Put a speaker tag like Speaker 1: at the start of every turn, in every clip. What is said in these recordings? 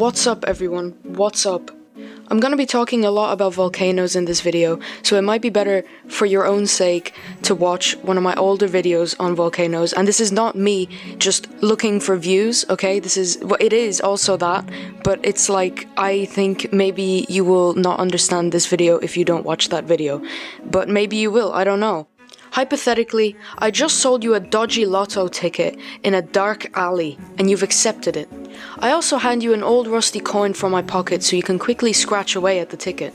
Speaker 1: What's up everyone? What's up? I'm gonna be talking a lot about volcanoes in this video, so it might be better for your own sake to watch one of my older videos on volcanoes. And this is not me just looking for views, okay? It is also that, but it's like, I think maybe you will not understand this video if you don't watch that video. But maybe you will, I don't know. Hypothetically, I just sold you a dodgy lotto ticket in a dark alley, and you've accepted it. I also hand you an old rusty coin from my pocket so you can quickly scratch away at the ticket.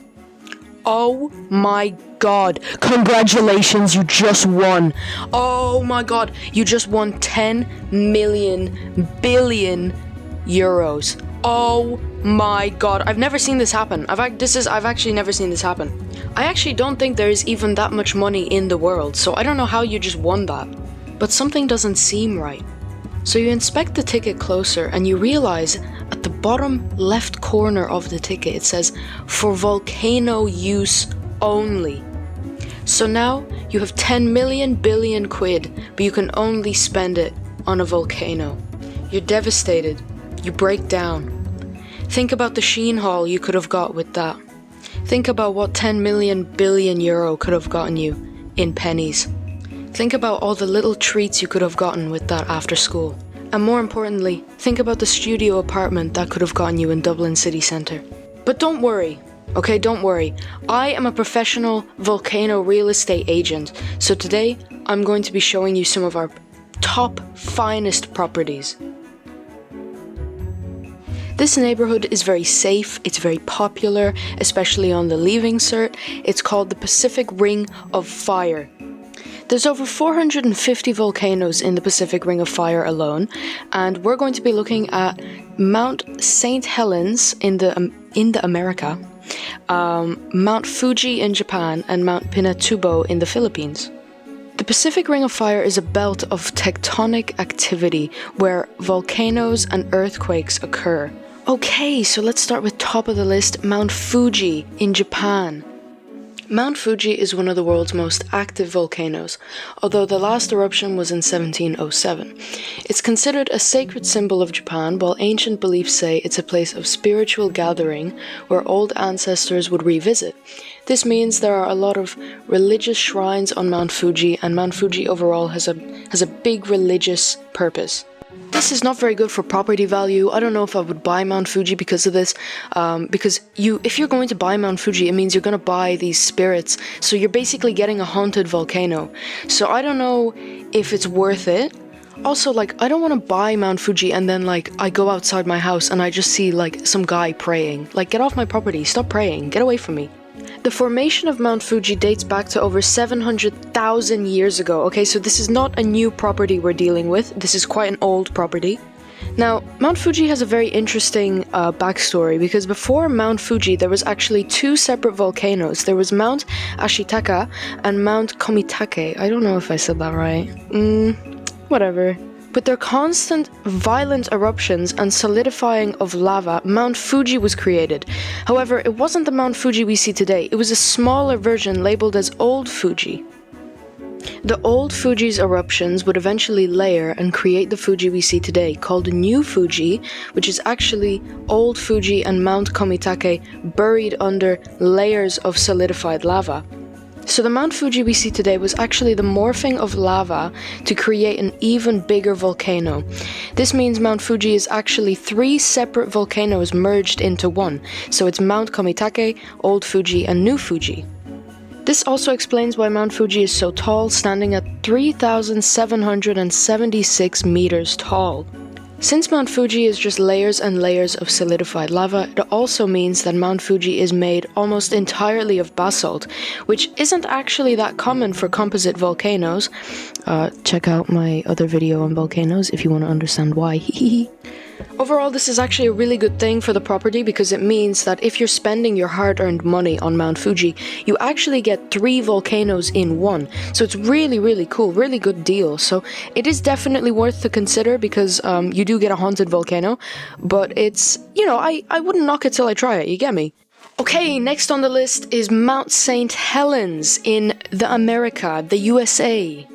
Speaker 1: Oh my god, congratulations, you just won! Oh my god, you just won 10 million billion euros. Oh my god, I've never seen this happen. I've actually never seen this happen. I actually don't think there is even that much money in the world, so I don't know how you just won that. But something doesn't seem right. So you inspect the ticket closer and you realize at the bottom left corner of the ticket it says, "For volcano use only." So now you have 10 million billion quid, but you can only spend it on a volcano. You're devastated. You break down. Think about the sheen haul you could have got with that. Think about what 10 million billion euro could have gotten you in pennies. Think about all the little treats you could have gotten with that after school. And more importantly, think about the studio apartment that could have gotten you in Dublin city centre. But don't worry, okay, don't worry. I am a professional volcano real estate agent, so today I'm going to be showing you some of our top finest properties. This neighborhood is very safe, it's very popular, especially on the leaving cert. It's called the Pacific Ring of Fire. There's over 450 volcanoes in the Pacific Ring of Fire alone, and we're going to be looking at Mount St Helens in the America, Mount Fuji in Japan, and Mount Pinatubo in the Philippines. The Pacific Ring of Fire is a belt of tectonic activity where volcanoes and earthquakes occur. Okay, so let's start with top of the list, Mount Fuji in Japan. Mount Fuji is one of the world's most active volcanoes, although the last eruption was in 1707. It's considered a sacred symbol of Japan, while ancient beliefs say it's a place of spiritual gathering where old ancestors would revisit. This means there are a lot of religious shrines on Mount Fuji, and Mount Fuji overall has a big religious purpose. This is not very good for property value. I don't know if I would buy Mount Fuji because of this, because if you're going to buy Mount Fuji, it means you're going to buy these spirits, so you're basically getting a haunted volcano. So I don't know if it's worth it. Also, I don't want to buy Mount Fuji and then, I go outside my house and I just see, some guy praying. Get off my property, stop praying, get away from me. The formation of Mount Fuji dates back to over 700,000 years ago. Okay, so this is not a new property we're dealing with. This is quite an old property. Now, Mount Fuji has a very interesting backstory, because before Mount Fuji there was actually two separate volcanoes. There was Mount Ashitaka and Mount Komitake. I don't know if I said that right. Whatever. With their constant violent eruptions and solidifying of lava, Mount Fuji was created. However, it wasn't the Mount Fuji we see today. It was a smaller version labeled as Old Fuji. The Old Fuji's eruptions would eventually layer and create the Fuji we see today, called New Fuji, which is actually Old Fuji and Mount Komitake buried under layers of solidified lava. So the Mount Fuji we see today was actually the morphing of lava to create an even bigger volcano. This means Mount Fuji is actually three separate volcanoes merged into one. So it's Mount Komitake, Old Fuji, and New Fuji. This also explains why Mount Fuji is so tall, standing at 3,776 meters tall. Since Mount Fuji is just layers and layers of solidified lava, it also means that Mount Fuji is made almost entirely of basalt, which isn't actually that common for composite volcanoes. Check out my other video on volcanoes if you want to understand why. Overall, this is actually a really good thing for the property, because it means that if you're spending your hard-earned money on Mount Fuji, you actually get 3 volcanoes in one. So it's really, really cool, really good deal. So it is definitely worth to consider, because you do get a haunted volcano, but it's, I wouldn't knock it till I try it, you get me? Okay, next on the list is Mount St Helens in the America, the USA.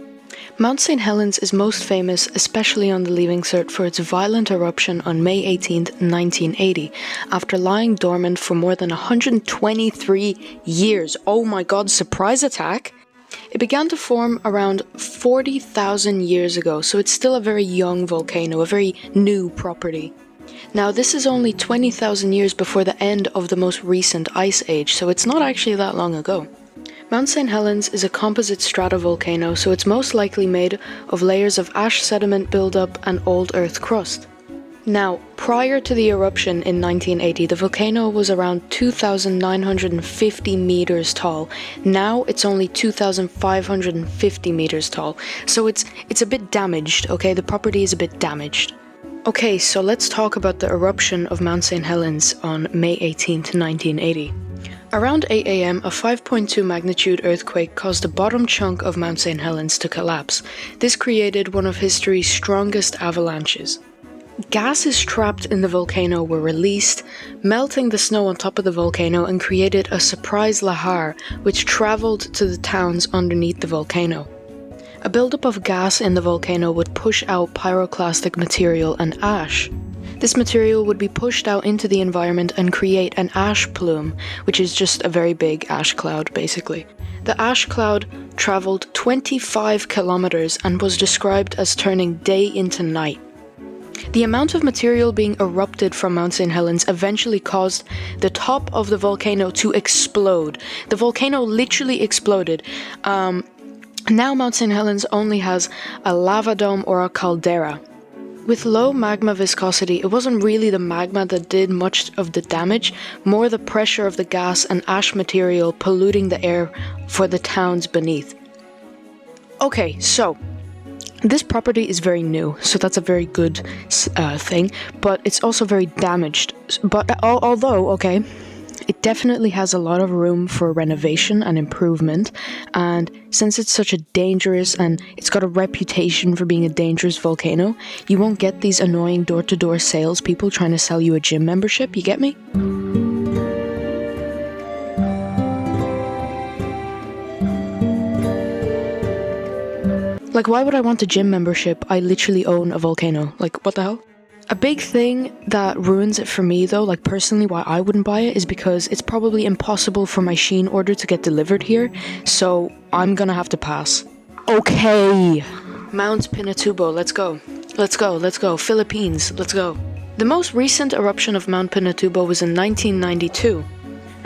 Speaker 1: Mount St Helens is most famous, especially on the leaving cert, for its violent eruption on May 18, 1980, after lying dormant for more than 123 years. Oh my god, surprise attack! It began to form around 40,000 years ago, so it's still a very young volcano, a very new property. Now, this is only 20,000 years before the end of the most recent ice age, so it's not actually that long ago. Mount St Helens is a composite stratovolcano, so it's most likely made of layers of ash sediment buildup and old earth crust. Now, prior to the eruption in 1980, the volcano was around 2,950 meters tall. Now it's only 2,550 meters tall, so it's a bit damaged, okay? The property is a bit damaged. Okay, so let's talk about the eruption of Mount St Helens on May 18, 1980. Around 8 a.m., a 5.2 magnitude earthquake caused the bottom chunk of Mount St Helens to collapse. This created one of history's strongest avalanches. Gases trapped in the volcano were released, melting the snow on top of the volcano and created a surprise lahar, which traveled to the towns underneath the volcano. A buildup of gas in the volcano would push out pyroclastic material and ash. This material would be pushed out into the environment and create an ash plume, which is just a very big ash cloud, basically. The ash cloud traveled 25 kilometers and was described as turning day into night. The amount of material being erupted from Mount St. Helens eventually caused the top of the volcano to explode. The volcano literally exploded. Now Mount St. Helens only has a lava dome or a caldera. With low magma viscosity, it wasn't really the magma that did much of the damage, more the pressure of the gas and ash material polluting the air for the towns beneath. Okay, so this property is very new, so that's a very good thing, but it's also very damaged. But although, okay, it definitely has a lot of room for renovation and improvement, and since it's such a dangerous and it's got a reputation for being a dangerous volcano, you won't get these annoying door-to-door salespeople trying to sell you a gym membership, you get me? Like, why would I want a gym membership? I literally own a volcano. Like, what the hell? A big thing that ruins it for me though, like personally why I wouldn't buy it, is because it's probably impossible for my Shein order to get delivered here, so I'm gonna have to pass. Okay, Mount Pinatubo, let's go. Let's go, let's go. Philippines, let's go. The most recent eruption of Mount Pinatubo was in 1992.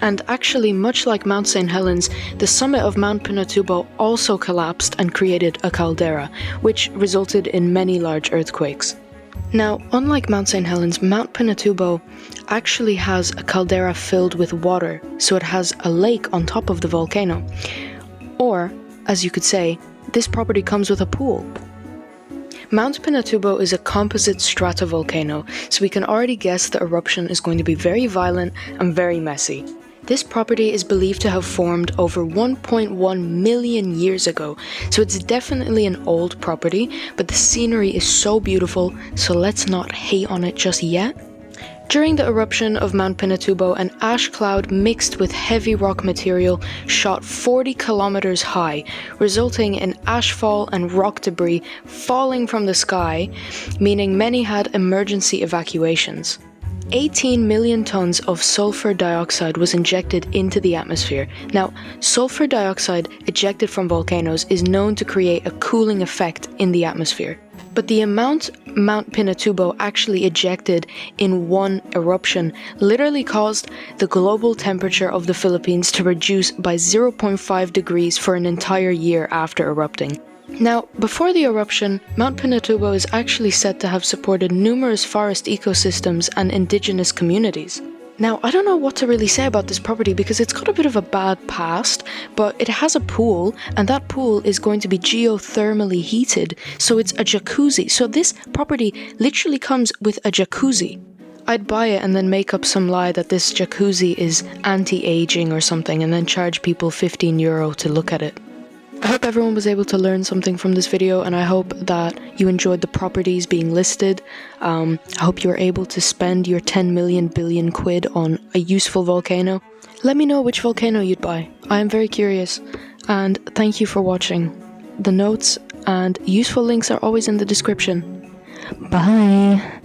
Speaker 1: And actually, much like Mount St. Helens, the summit of Mount Pinatubo also collapsed and created a caldera, which resulted in many large earthquakes. Now, unlike Mount St. Helens, Mount Pinatubo actually has a caldera filled with water, so it has a lake on top of the volcano. Or, as you could say, this property comes with a pool. Mount Pinatubo is a composite stratovolcano, so we can already guess the eruption is going to be very violent and very messy. This property is believed to have formed over 1.1 million years ago, so it's definitely an old property, but the scenery is so beautiful, so let's not hate on it just yet. During the eruption of Mount Pinatubo, an ash cloud mixed with heavy rock material shot 40 kilometers high, resulting in ashfall and rock debris falling from the sky, meaning many had emergency evacuations. 18 million tons of sulfur dioxide was injected into the atmosphere. Now, sulfur dioxide ejected from volcanoes is known to create a cooling effect in the atmosphere. But the amount Mount Pinatubo actually ejected in one eruption literally caused the global temperature of the Philippines to reduce by 0.5 degrees for an entire year after erupting. Now, before the eruption, Mount Pinatubo is actually said to have supported numerous forest ecosystems and indigenous communities. Now, I don't know what to really say about this property because it's got a bit of a bad past, but it has a pool, and that pool is going to be geothermally heated, so it's a jacuzzi. So this property literally comes with a jacuzzi. I'd buy it and then make up some lie that this jacuzzi is anti-aging or something, and then charge people €15 to look at it. I hope everyone was able to learn something from this video, and I hope that you enjoyed the properties being listed. I hope you were able to spend your 10 million billion quid on a useful volcano. Let me know which volcano you'd buy. I am very curious, and thank you for watching. The notes and useful links are always in the description.
Speaker 2: Bye!